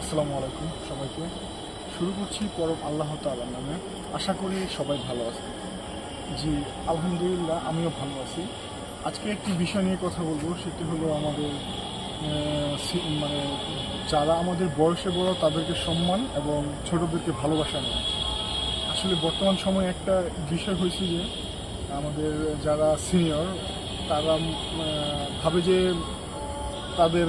আসসালামু আলাইকুম সবাইকে। শুরু করছি পরম আল্লাহ তাআলার নামে। আশা করি সবাই ভালো আছে। জি, আলহামদুলিল্লাহ আমিও ভালো আছি। আজকে একটি বিষয় নিয়ে কথা বলবো, সেটি হলো আমাদের মানে যারা আমাদের বয়সে বড় তাদেরকে সম্মান এবং ছোটদেরকে ভালোবাসা নেয়। আসলে বর্তমান সময়ে একটা বিষয় হয়েছে যে আমাদের যারা সিনিয়র তারা ভাবে যে তাদের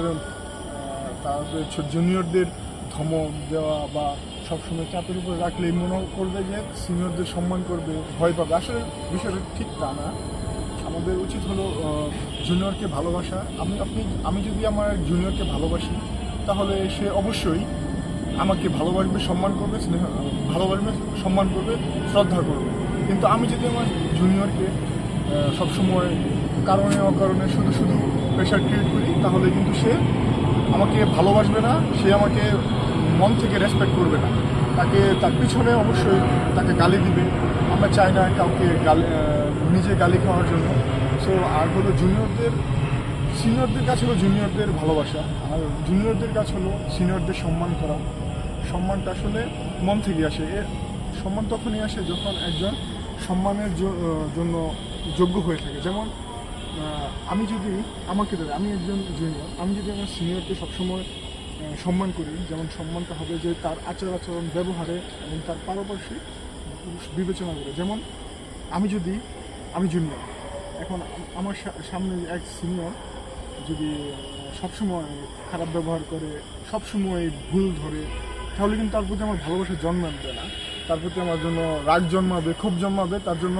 তাদের জুনিয়রদের ধমক দেওয়া বা সবসময় চাপের উপরে রাখলেই মনে করবে যে সিনিয়রদের সম্মান করবে, ভয় পাবে। আসলে বিষয়টা ঠিক তা না। আমাদের উচিত হলো জুনিয়রকে ভালোবাসা। আমি যদি আমার জুনিয়রকে ভালোবাসি তাহলে সে অবশ্যই আমাকে ভালোবাসবে, সম্মান করবে, ভালোবাসবে, সম্মান করবে, শ্রদ্ধা করবে। কিন্তু আমি যদি আমার জুনিয়রকে সবসময় কারণে অকারণে শুধু শুধু প্রেশার ক্রিয়েট করি তাহলে কিন্তু সে আমাকে ভালোবাসবে না, সে আমাকে মন থেকে রেসপেক্ট করবে না। তার পিছনে অবশ্যই তাকে গালি দিবে। আমরা চাই না কাউকে নিজে গালি খাওয়ার জন্য। সো আর হলো সিনিয়রদের কাছে হলো জুনিয়রদের ভালোবাসা, আর জুনিয়রদের কাছে হলো সিনিয়রদের সম্মান করা। সম্মানটা আসলে মন থেকে আসে। সম্মান তখনই আসে যখন একজন সম্মানের জন্য যোগ্য হয়ে থাকে। যেমন আমি একজন জুনিয়র, আমি যদি আমার সিনিয়রকে সবসময় সম্মান করি, যেমন সম্মানটা হবে যে তার আচার আচরণ, ব্যবহারে এবং তার পারপার্শ্বিক বিবেচনা করে। যেমন আমি জুনিয়র, এখন আমার সামনে এক সিনিয়র যদি সবসময় খারাপ ব্যবহার করে, সবসময় ভুল ধরে, তাহলে কিন্তু তার প্রতি আমার ভালোবাসা জন্মাবে না। তার প্রতি আমার জন্য রাগ জন্মাবে, ক্ষোভ জন্মাবে। তার জন্য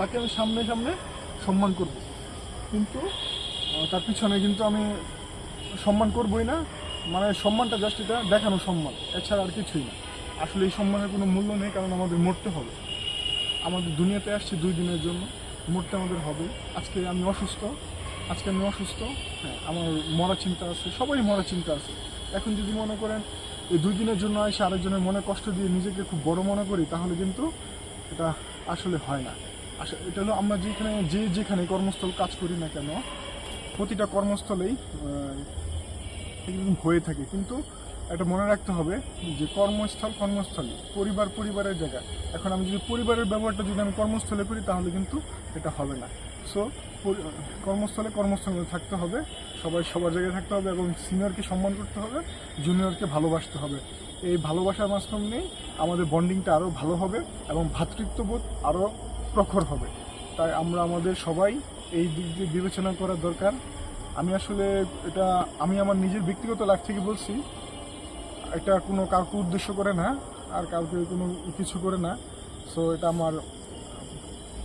তাকে আমি সামনে সম্মান করব, কিন্তু তার পিছনে কিন্তু আমি সম্মান করবই না। মানে সম্মানটা জাস্ট এটা দেখানো সম্মান, এছাড়া আর কিছুই না। আসলে এই সম্মানের কোনো মূল্য নেই, কারণ আমাদের মরতে হবে। আমাদের দুনিয়াতে আসছি 2 দিনের জন্য, মরতে আমাদের হবে। আজকে আমি অসুস্থ, হ্যাঁ, আমার মরা চিন্তা আছে, সবারই মরা চিন্তা আছে। এখন যদি মনে করেন এই 2 দিনের জন্য এসে আরেকজনের মনে কষ্ট দিয়ে নিজেকে খুব বড় মনে করি, তাহলে কিন্তু এটা আসলে হয় না। এটা হলো আমরা যেখানে কর্মস্থল কাজ করি না কেন, প্রতিটা কর্মস্থলেই হয়ে থাকে। কিন্তু এটা মনে রাখতে হবে যে কর্মস্থলী, পরিবারের জায়গা। এখন আমি যদি পরিবারের ব্যবহারটা যদি আমি কর্মস্থলে করি তাহলে কিন্তু এটা হবে না। সো কর্মস্থলে থাকতে হবে, সবাই সবার জায়গায় থাকতে হবে এবং সিনিয়রকে সম্মান করতে হবে, জুনিয়রকে ভালোবাসতে হবে। এই ভালোবাসার মাধ্যমেই আমাদের বন্ডিংটা আরও ভালো হবে এবং ভ্রাতৃত্ববোধ আরও প্রখর হবে। তাই আমাদের সবাই এই দিক দিয়ে বিবেচনা করা দরকার। আমি আমার নিজের ব্যক্তিগত লাইফ থেকে বলছি, এটা কোনো কাউকে উদ্দেশ্য করে না আর কাউকে কোনো কিছু করে না। সো এটা আমার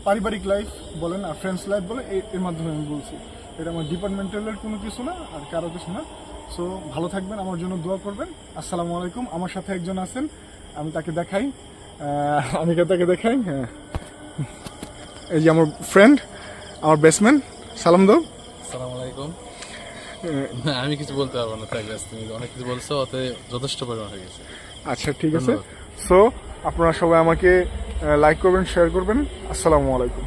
পারিবারিক লাইফ বলেন আর ফ্রেন্ডস লাইফ বলে, এর মাধ্যমে আমি বলছি। এটা আমার ডিপার্টমেন্টালের কোনো কিছু না আর কারো কিছু না। সো ভালো থাকবেন, আমার জন্য দোয়া করবেন। আসসালামু আলাইকুম। আমার সাথে একজন আছেন, আমি তাকে দেখাই, হ্যাঁ, এই যে আমার ফ্রেন্ড, আমার বেস্টম্যান। সালাম দাও। আসসালামু আলাইকুম। আমি কিছু বলতে পারবো না, তুমি অনেক কিছু বলছো, ওতে যথেষ্ট পরিমাণ হয়ে গেছে। আচ্ছা, ঠিক আছে। সো আপনারা সবাই আমাকে লাইক করবেন, শেয়ার করবেন। আসসালামু আলাইকুম।